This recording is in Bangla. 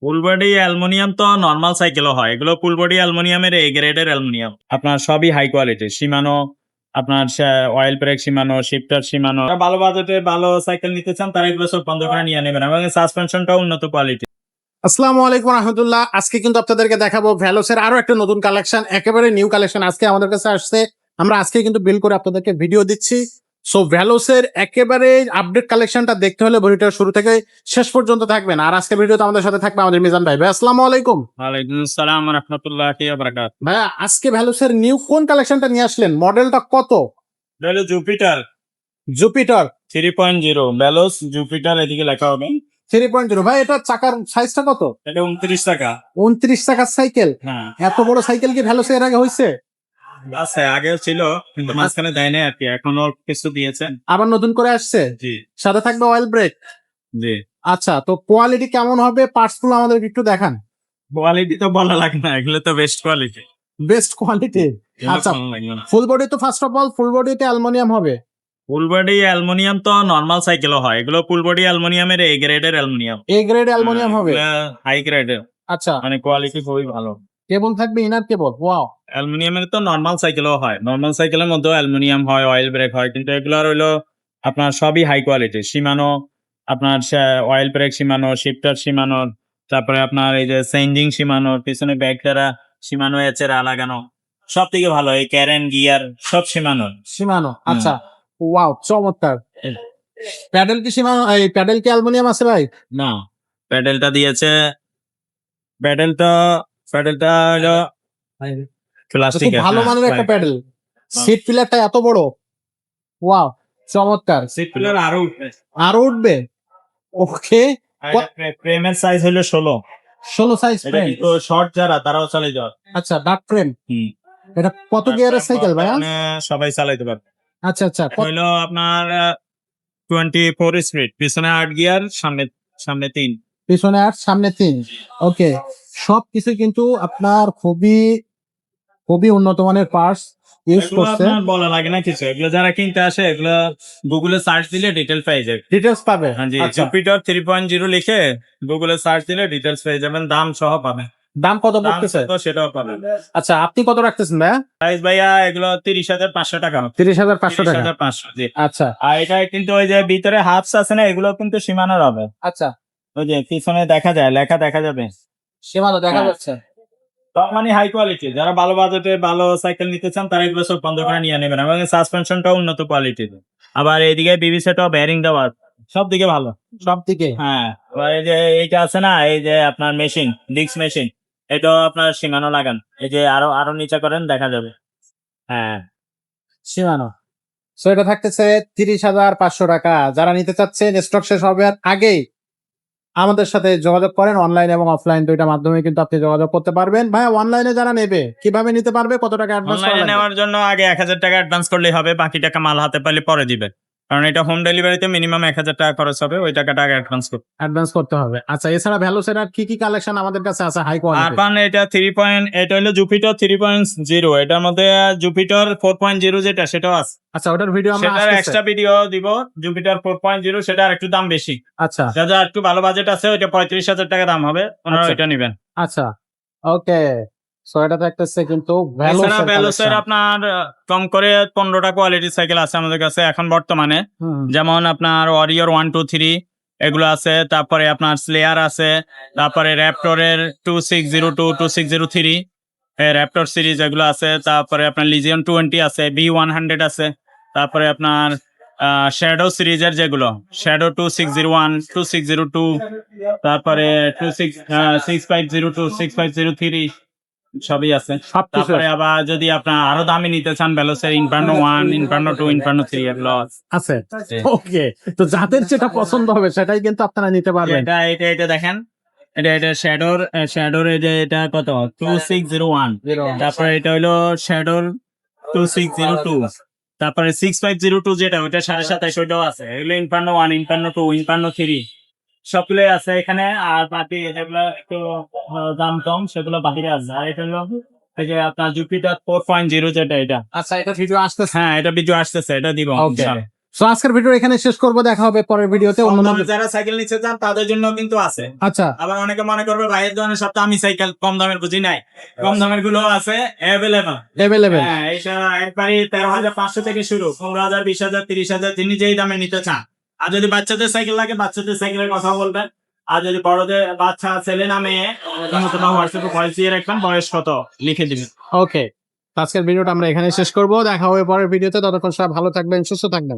ফুল বডি অ্যালুমিনিয়াম তো নরমাল সাইকেলও হয়, এগুলো ফুল বডি অ্যালুমিনিয়ামের এ গ্রেডের অ্যালুমিনিয়াম, আপনার সবই হাই কোয়ালিটি। সীমানো আপনার oil brake Shimano, shifter Shimano. যারা ভালো বাজেটে ভালো সাইকেল নিতে চান তারা এগুলো সব বন্ধ করে নিয়ে নেবেন, এবং সাসপেনশনটাও উন্নত কোয়ালিটি। আসসালামু আলাইকুম রহমতুল্লাহ। আজকে কিন্তু আপনাদেরকে দেখাবো ভ্যালোসের আরো একটা নতুন কালেকশন, একেবারে নিউ কালেকশন আজকে আমাদের কাছে আসছে। আমরা আজকে কিন্তু বিল করে আপনাদেরকে ভিডিও দিচ্ছি। সো ভ্যালোসের একেবারে আপডেট কালেকশনটা দেখতে হলে ভিডিওটা শুরু থেকে শেষ পর্যন্ত থাকবেন। আর আজকে ভিডিওতে আমাদের সাথে থাকবে আমাদের মিজান ভাই। ভাই আসসালামু আলাইকুম। ওয়ালাইকুম আসসালাম রাহমাতুল্লাহি ওয়া বারাকাতুহু। ভাইয়া আজকে ভ্যালোসের নিউ কোন কালেকশনটা নিয়ে আসলেন? মডেলটা কত? এটা হলো জুপিটার জুপিটার 3.0 ভেলোস জুপিটার, এদিকে লেখা হবে 3.0। ভাই এটা চাকার সাইজটা কত? এটা 29 টাকা। 29 টাকার সাইকেল? হ্যাঁ, এত বড় সাইকেল কি ভ্যালোসে এর আগে হয়েছে? আছে, আগেও ছিল কিন্তু মাঝখানে দেয় না আর কি, এখন অল্প কিছু দিয়েছে। আবার নতুন করে আসছে? জি সাথে থাকবে অয়েল ব্রেক। জি। আচ্ছা, তো কোয়ালিটি কেমন হবে? পার্টস গুলো আমাদেরকে একটু দেখান। কোয়ালিটি তো বলা লাগে না, এগুলো তো বেস্ট কোয়ালিটি। Best quality. আচ্ছা, ফুল বডি তো ফার্স্ট অফ অল ফুল বডিতে অ্যালুমিনিয়াম হবে। ফুল বডি অ্যালুমিনিয়াম তো নরমাল সাইকেলও হয়, এগুলো ফুল বডি অ্যালুমিনিয়ামের এ গ্রেডের অ্যালুমিনিয়াম। এ গ্রেড অ্যালুমিনিয়াম হবে। হাই গ্রেডের, আচ্ছা, মানে কোয়ালিটি খুবই ভালো। কেবল থাকবে ইনার কেবল। ওয়াও। অ্যালুমিনিয়ামের তো নরমাল সাইকেলও হয়, নরমাল সাইকেলের মধ্যেও অ্যালুমিনিয়াম হয়, অয়েল ব্রেক হয়, কিন্তু এগুলোর হইলো আপনার সবই হাই কোয়ালিটি। সীমানো আপনার oil brake Shimano, shifter Shimano, তারপরে আপনার এই যে চেঞ্জিং সীমানো, পিছনে ব্যাগটারা সীমানো এচেরা লাগানো, সব থেকে ভালো। এই ক্যারেন গিয়ার সব সীমানো। সীমানো। আচ্ছা, ওয়াও চমৎকার। প্যাডেল কি সীমানো? এই প্যাডেল কি অ্যালুমিনিয়াম আছে ভাই? না, প্যাডেলটা দিয়েছে, প্যাডেলটা প্যাডেলটা হলো খুব প্লাস্টিক। ভালো মানের একটা প্যাডেল। সিট পিলারটা এত বড়। ওয়াও চমৎকার। সিট পিলার আরো উঠবে। আরো উঠবে। ওকে। ফ্রেমের সাইজ হলো 16। 16 সাইজ এটা ফ্রেম। কিন্তু শর্ট যারা তারাও চালিয়ে যাওয়ার। আচ্ছা, ডার্ক ফ্রেম। এটা কত গিয়ারের সাইকেল ভাইয়া? সবাই চালাইতে পারবে। আচ্ছা আচ্ছা, হইলো আপনার 24 স্পিড, পিছনে 8 গিয়ার, সামনে সামনে 3। পিছনে 8 সামনে 3। ওকে, সবকিছু কিন্তু আপনার খুবই খুবই উন্নত মানের পার্টস ইউজ এগুলো করছে। আপনার বলা লাগে না কিছু, এগুলো যারা কিনতে আসে এগুলো গুগলে সার্চ দিলে ডিটেল পেয়ে যাবে, ডিটেইলস পাবে। হ্যাঁ জি। আচ্ছা, জুপিটার 3.0 লিখে গুগলে সার্চ দিলে ডিটেলস পেয়ে যাবেন, দাম সহ পাবেন। দাম কত দাম পড়তেছে? তো সেটাও পাবেন। আচ্ছা, আপনি কত রাখতেছেন ভাইয়া? প্রাইস ভাইয়া এগুলো 30,500 টাকা। 30,500 টাকা। 30,500 জি। আচ্ছা আর এটা কিন্তু ওই যে ভিতরে হাফস আছে না, এগুলো কিন্তু সীমানার হবে। আচ্ছা, ওই যে পিছনে দেখা যায়, লেখা দেখা যাবে, সীমানো দেখা হ্যাঁ। যাচ্ছে। সব মানে হাই কোয়ালিটি। যারা ভালো বাজেটে ভালো সাইকেল নিতে চান তারা এগুলো সব বন্ধ করে নিয়ে নেবেন, এবং সাসপেনশনটাও উন্নত কোয়ালিটির। আবার এইদিকে বিবি সেটও বেয়ারিং দেওয়া, সব দিকে ভালো। সব দিকে। হ্যাঁ, আবার এই যে এইটা আছে না, এই যে আপনার মেশিন, ডিস্ক মেশিন, এটাও আপনার সীমানো লাগান। এই যে আরো আরো নিচে করেন দেখা যাবে। হ্যাঁ, সীমানো। সো এটা থাকতেছে 30,500 টাকা। যারা নিতে চাচ্ছেন স্টক শেষ হওয়ার আগেই আমাদের সাথে যোগাযোগ করেন। অনলাইন এবং অফলাইন দুইটা মাধ্যমে কিন্তু আপনি যোগাযোগ করতে পারবেন। ভাই অনলাইনে যারা নেবে কিভাবে নিতে পারবে? কত টাকা অ্যাডভান্স করা অনলাইনে লাগবে? নেওয়ার জন্য আগে 1,000 টাকা অ্যাডভান্স করলেই হবে, বাকি টাকা মাল হাতে পেলে পরে দিবে। কারণ এটা হোম ডেলিভারিতে মিনিমাম 1,000 টাকা খরচ হবে, ওই টাকাটা আগে অ্যাডভান্স করতে। অ্যাডভান্স করতে হবে। আচ্ছা, এছাড়া ভ্যালোসের আর কি কি কালেকশন আমাদের কাছে আছে হাই কোয়ালিটি? আরবান এটা 3. এটা হলো জুপিটার 3.0, এটার মধ্যে জুপিটার 4.0 যেটা সেটাও আছে। আচ্ছা, ওটার ভিডিও আমরা সেটার আসতেছে। এক্সট্রা ভিডিও দিব। জুপিটার 4.0 সেটার একটু দাম বেশি। আচ্ছা যারা একটু ভালো বাজেট আছে ওইটা 35,000 টাকা দাম হবে, ওনারা আচ্ছা। ওইটা নেবেন। আচ্ছা, ওকে। সো এটা থাকতেছে কিন্তু এছাড়া ভ্যালোসের ভেলোসের কালেকশন। আপনার কম করে 15টা কোয়ালিটির সাইকেল আছে আমাদের কাছে এখন বর্তমানে। যেমন আপনার ওয়ারিয়র 1, 2, 3 এগুলো আছে, তারপরে আপনার স্লেয়ার আছে, তারপরে র্যাপটরের 2602, 2603 র্যাপটর সিরিজ এগুলো আছে, তারপরে আপনার লিজিয়ন 20 আছে, B100 আছে, তারপরে আপনার শ্যাডো সিরিজের যেগুলো শ্যাডো 2601, 2602, তারপরে 6502, 6503 সবই আছে। সবকিছু তারপরে আবার যদি আপনার আরো দামি নিতে চান ভেলোসের ইনফার্নো 1, ইনফার্নো 2, ইনফার্নো 3 এগুলো আছে। ওকে, তো যাদের যেটা পছন্দ হবে সেটাই কিন্তু আপনারা নিতে পারবেন। এটা দেখেন, এটা শ্যাডোর এই যে এটা কত 2601, তারপরে এটা হলো শ্যাডোর 2602, তারপরে 6502 যেটা ওইটা 27.5 ওইটাও আছে। এগুলো ইনফার্নো 1, ইনফার্নো 2, ইনফার্নো 3 সবগুলোই আছে এখানে। আর বাকি যেগুলো একটু দাম কম সেগুলো বাহিরে আছে। আর এটা হলো এই যে আপনার জুপিটার 4.0 যেটা এটা। আচ্ছা, এটা ভিডিও আসতেছে। হ্যাঁ, এটা ভিডিও আসতেছে, এটা দিব। ওকে, সো আজকের ভিডিও এখানে শেষ করব, দেখা হবে পরের ভিডিওতে কম অন্য দামে যারা সাইকেল নিতে চান তাদের জন্য কিন্তু আছে। আচ্ছা আবার অনেকে মনে করবে ভাইয়ের দোকানের সপ্তাহে আমি সাইকেল কম দামের বুঝি নাই, কম দামের গুলো আছে অ্যাভেলেবল। অ্যাভেলেবেল। হ্যাঁ, এইটা একবারই 13,500 থেকে শুরু, 15,000, 20,000, 30,000, যিনি যেই দামে নিতে চান। আর যদি বাচ্চাদের সাইকেল লাগে বাচ্চাদের সাইকেলের কথা বলবেন, আর যদি বড়দের বাচ্চা ছেলে না মেয়ে অথবা হোয়াটসঅ্যাপে ভয়েস দিয়ে রাখবেন, বয়স কত লিখে দিবেন। ওকে, আজকের ভিডিওটা আমরা এখানে শেষ করব, দেখা হবে পরের ভিডিওতে। ততক্ষণ সব ভালো থাকবেন, সুস্থ থাকবেন।